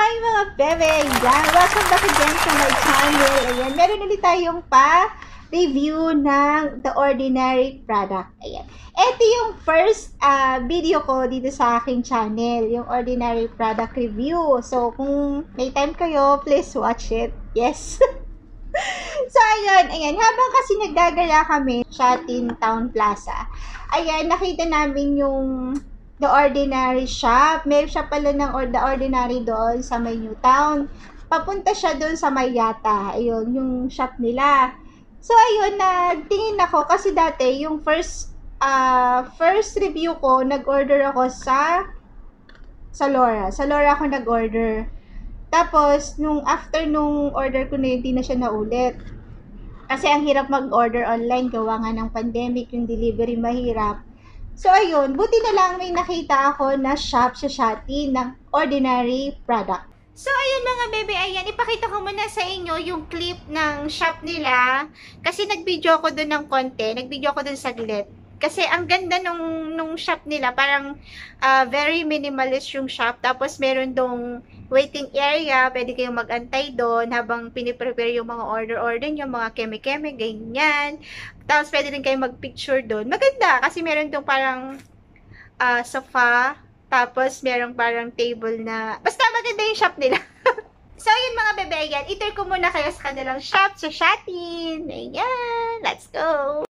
Hi mga bebe! Yan, welcome back again to my channel. Ayan, meron ulit tayong pa-review ng The Ordinary product. Ayan. Ito yung first video ko dito sa aking channel, yung Ordinary product review. So, kung may time kayo, please watch it. Yes! So, ayan, habang kasi naggagala kami sa Town Plaza, ayan, nakita namin yung The Ordinary Shop. May shop pala ng The Ordinary doon sa may New Town. Papunta siya doon sa Mayata. Ayun, yung shop nila. So, ayun, nagtingin ako kasi dati, yung first review ko, nag-order ako sa Laura. Sa Laura ako nag-order. Tapos, after nung order ko na yun, hindi na siya naulit. Kasi ang hirap mag-order online, gawa nga ng pandemic, yung delivery mahirap. So, ayun, buti na lang may nakita ako na shop sa Shopee ng Ordinary product. So, ayun mga bebe, ayan, ipakita ko muna sa inyo yung clip ng shop nila. Kasi nag-video ako dun ng konti, nag-video ako dun saglit. Kasi ang ganda nung shop nila, parang very minimalist yung shop. Tapos meron dong waiting area, pwede kayong mag-antay doon habang piniprepare yung mga order-order nyo, mga keme-keme, ganyan. Tapos pwede rin kayong mag-picture doon. Maganda kasi meron dong parang sofa, tapos meron parang table na, basta maganda yung shop nila. So, yun mga bebe, yan. Iter ko muna kayo sa kanilang shop sa Shopee. Ayan, let's go!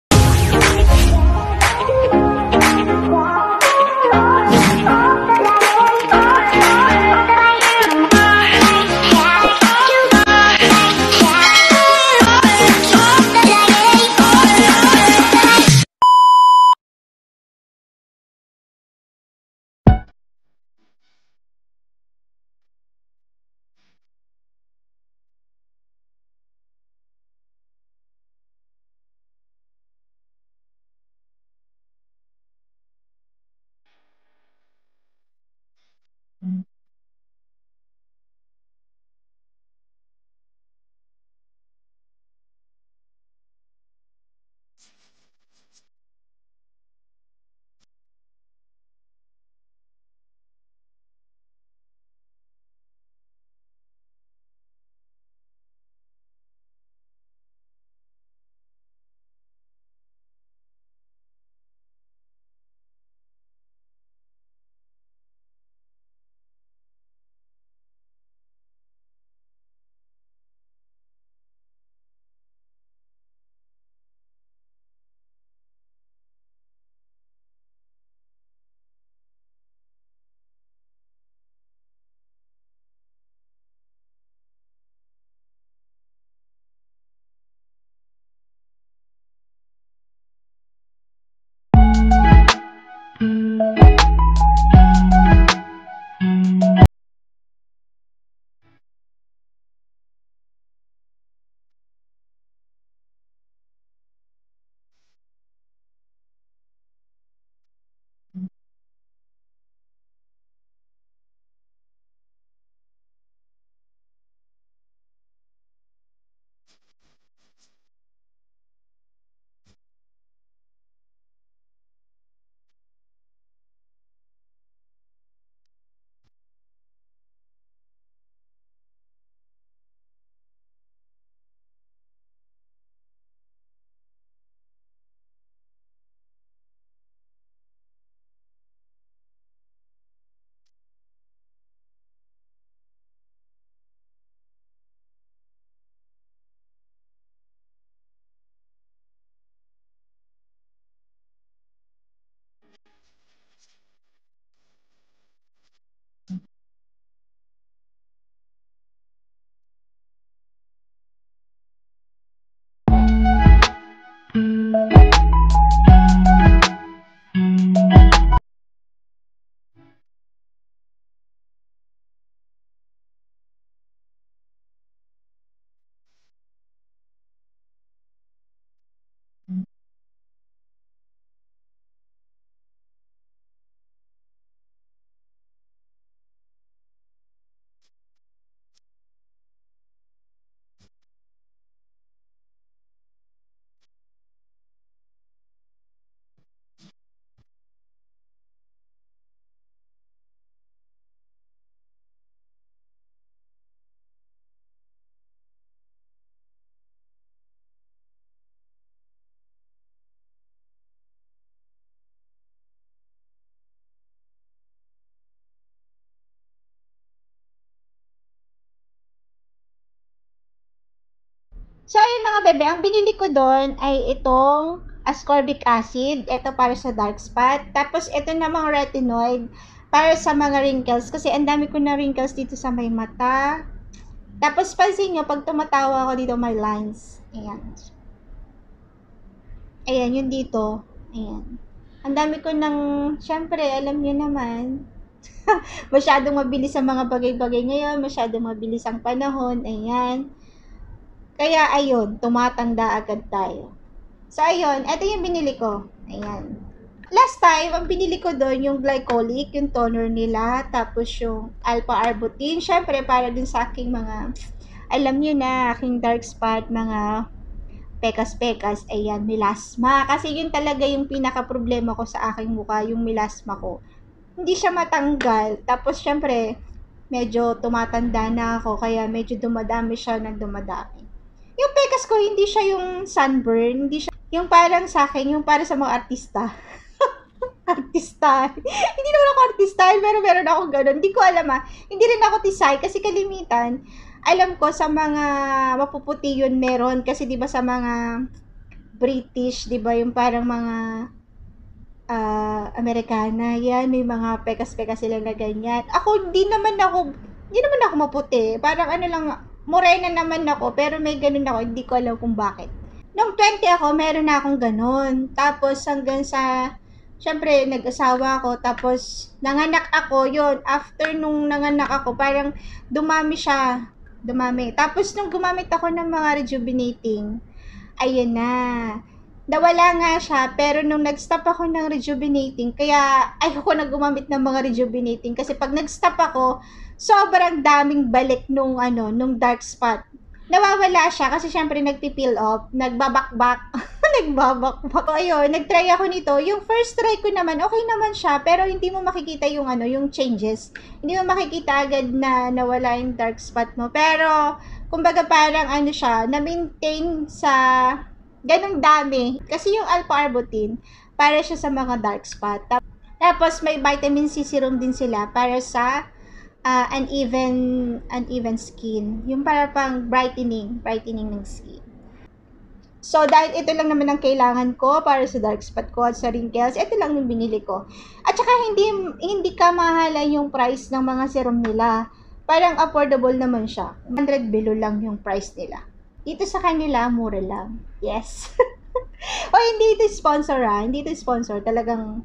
bebe, ang binili ko doon ay itong ascorbic acid. Ito para sa dark spot. Tapos, ito namang retinoid para sa mga wrinkles. Kasi, ang dami ko na wrinkles dito sa may mata. Tapos, pansin nyo, pag tumatawa ako dito, may lines. Ayan. Ayan, yun dito. Ayan. Ang dami ko ng, syempre, alam nyo naman, masyadong mabilis ang mga bagay-bagay ngayon, masyadong mabilis ang panahon, ayan. Kaya, ayun, tumatanda agad tayo. So, ayun, ito yung binili ko. Ayan. Last time, ang binili ko doon yung glycolic, yung toner nila, tapos yung alpha-arbutin. Syempre, para din sa aking mga, alam nyo na, aking dark spot, mga pekas-pekas, ayan, melasma. Kasi yun talaga yung pinaka-problema ko sa aking mukha, yung melasma ko. Hindi siya matanggal. Tapos, syempre, medyo tumatanda na ako, kaya medyo dumadami siya ng dumadami. Yung pekas ko, hindi siya yung sunburn, hindi siya, yung parang sa akin, yung para sa mga artista. Artista. Hindi naman ako artista, pero meron akong ganun. Hindi ko alam Hindi rin ako tisay, kasi kalimitan, alam ko sa mga mapuputi yun meron, kasi di ba sa mga British, di ba yung parang mga Amerikana, yan, may mga pekas-pekas sila na ganyan. Ako, hindi naman ako maputi. Parang ano lang, morena naman ako, pero may ganun ako, hindi ko alam kung bakit. Nung 20 ako, meron na akong ganun. Tapos hanggang sa, syempre, nag-asawa ako, tapos nanganak ako, yun, after nung nanganak ako, parang dumami siya, dumami. Tapos nung gumamit ako ng mga rejuvenating, ayan na, nawala nga siya, pero nung nag-stop ako ng rejuvenating, kaya ayoko na gumamit ng mga rejuvenating, kasi pag nag-stop ako, sobrang daming balik nung dark spot. Nawawala siya kasi syempre nagpipeel off, nagbabakbak, nagbabakbak. So, ayun, nagtry ako nito. Yung first try ko naman, okay naman siya, pero hindi mo makikita yung yung changes. Hindi mo makikita agad na nawala yung dark spot mo. Pero, kumbaga parang siya, na-maintain sa ganung dami. Kasi yung alpha-arbutin, para siya sa mga dark spot. Tapos, may vitamin C serum din sila para sa uneven skin. Yung para pang brightening ng skin. So, dahil ito lang naman ang kailangan ko para sa dark spot ko at sa wrinkles, ito lang yung binili ko. At saka, hindi ka mahala yung price ng mga serum nila. Parang affordable naman siya. 100 below lang yung price nila. Dito sa kanila, mura lang. Yes. O, hindi ito sponsor Hindi ito sponsor. Talagang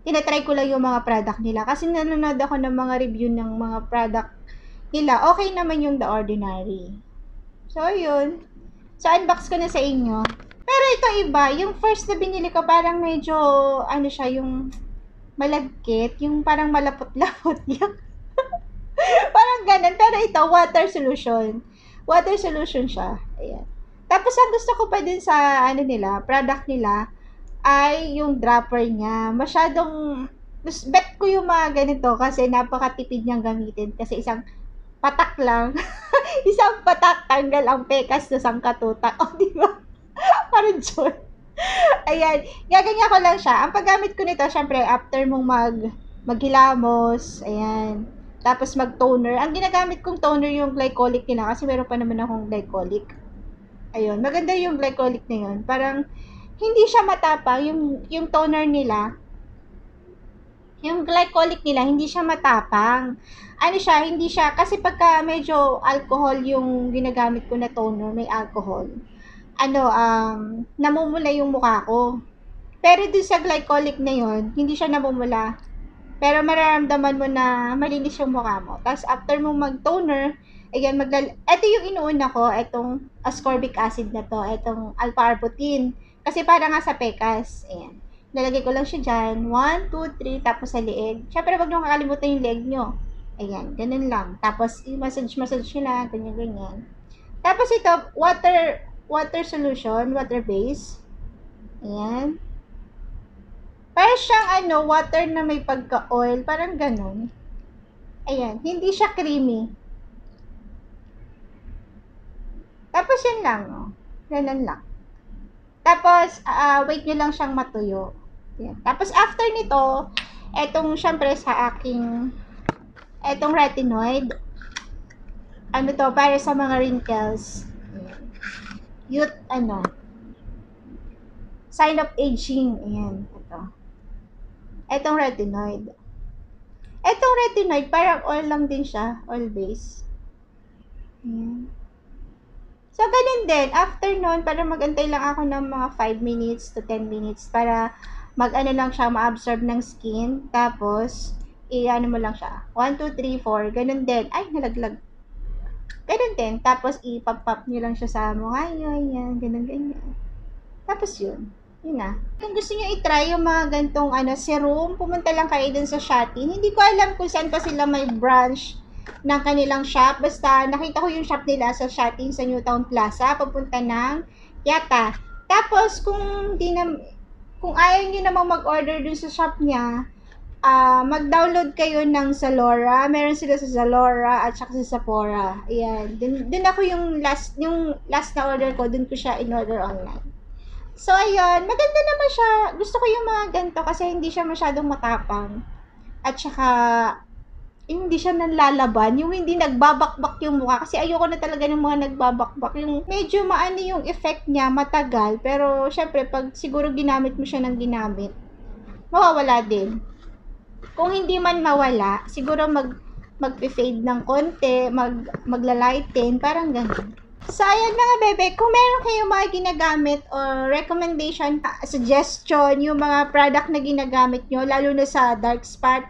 tinatry ko lang yung mga product nila. Kasi nanonood ako ng mga review ng mga product nila. Okay naman yung The Ordinary. So, yun. So, unbox ko na sa inyo. Pero ito iba. Yung first na binili ko, parang medyo, siya, yung malagkit. Yung parang malapot-lapot. Yung parang ganun. Pero ito, water solution. Water solution siya. Ayan. Tapos, ang gusto ko pa din sa, product nila, ay yung dropper niya. Masyadong, bet ko yung mga ganito kasi napakatipid niyang gamitin. Kasi isang patak lang. Isang patak, tanggal ang pekas na sangkatutak. O, di ba? Parang John. Ayan. Gaganyan ko lang siya. Ang paggamit ko nito, syempre, after mong maghilamos, ayan. Tapos mag-toner. Ang ginagamit kong toner yung glycolic nila kasi meron pa naman akong glycolic. Ayun. Maganda yung glycolic na yun. Parang, hindi siya matapang, yung toner nila, yung glycolic nila, hindi siya matapang. Hindi siya, kasi pagka medyo alcohol yung ginagamit ko na toner, may alcohol, namumula yung mukha ko. Pero dun sa glycolic na yon, hindi siya namumula. Pero mararamdaman mo na malinis yung mukha mo. Tapos after mo mag-toner, ayan, ito yung inuuna ko, itong ascorbic acid na to, itong alpha-arbutin. Kasi para nga sa pekas. Ayan. Lalagay ko lang siya dyan. 1, 2, 3. Tapos sa liig. Siyempre, wag nyo kakalimutan yung leg nyo. Ayan. Ganun lang. Tapos, i-massage nyo lang. Ganyan. Tapos ito, water solution. Water base. Ayan. Para siyang water na may pagka-oil. Parang ganun. Ayan. Hindi siya creamy. Tapos yun lang. Ganun lang. Tapos, wait nyo lang siyang matuyo. Yan. Tapos, after nito, etong, syempre, sa aking, etong retinoid, to, para sa mga wrinkles. youth, sign of aging. Ayan, ito. Etong retinoid. Etong retinoid, parang oil lang din siya, oil base. Ayan. So, ganun din. After nun, para magantay lang ako ng mga 5 minutes to 10 minutes para mag-ano lang siya, ma-absorb ng skin. Tapos, i-ano mo lang siya. 1, 2, 3, 4. Ganun din. Ay, nalaglag. Ganun din. Tapos, ipap-pop nyo lang siya sa mukha nyo. Yan, ganun, ganyan. Tapos yun. Yun na. Kung gusto nyo i-try yung mga gantong serum, pumunta lang kayo dun sa Shopee. Hindi ko alam kung saan pa sila may branch ng kanilang shop. Basta nakita ko yung shop nila sa Shopee sa Newtown Plaza, papunta ng Yata. Tapos kung ayaw niyo namang mag-order dun sa shop niya, mag-download kayo ng Zalora. Meron sila sa Zalora at saka sa Sephora. Ayan. Dun ako yung last na order ko, dun ko siya in-order online. So, ayun. Maganda naman siya. Gusto ko yung mga ganito kasi hindi siya masyadong matapang. At saka, hindi siya nanlalaban. Yung hindi nagbabakbak yung mukha. Kasi ayoko na talaga ng mga nagbabakbak. Yung medyo maano yung effect niya, matagal. Pero, syempre, pag siguro ginamit mo siya ng ginamit, mawawala din. Kung hindi man mawala, siguro mag-fade ng konti, magla-lighten, parang ganun. So, ayan mga bebe, kung meron kayong mga ginagamit or recommendation, suggestion, yung mga product na ginagamit nyo, lalo na sa dark spot,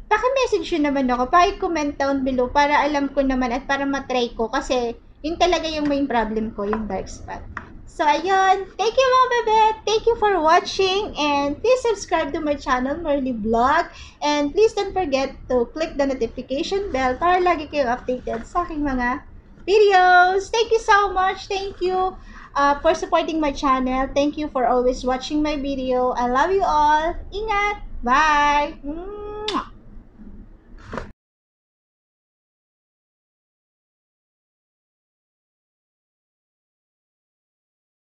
paki-message nyo naman ako, paki-comment down below para alam ko naman at para matry ko kasi yun talaga yung main problem ko, yung dark spot. So, ayun. Thank you mga bebe. Thank you for watching and please subscribe to my channel, Merly Vlog. And please don't forget to click the notification bell para lagi kayong updated sa aking mga videos. Thank you so much. Thank you for supporting my channel. Thank you for always watching my video. I love you all. Ingat. Bye.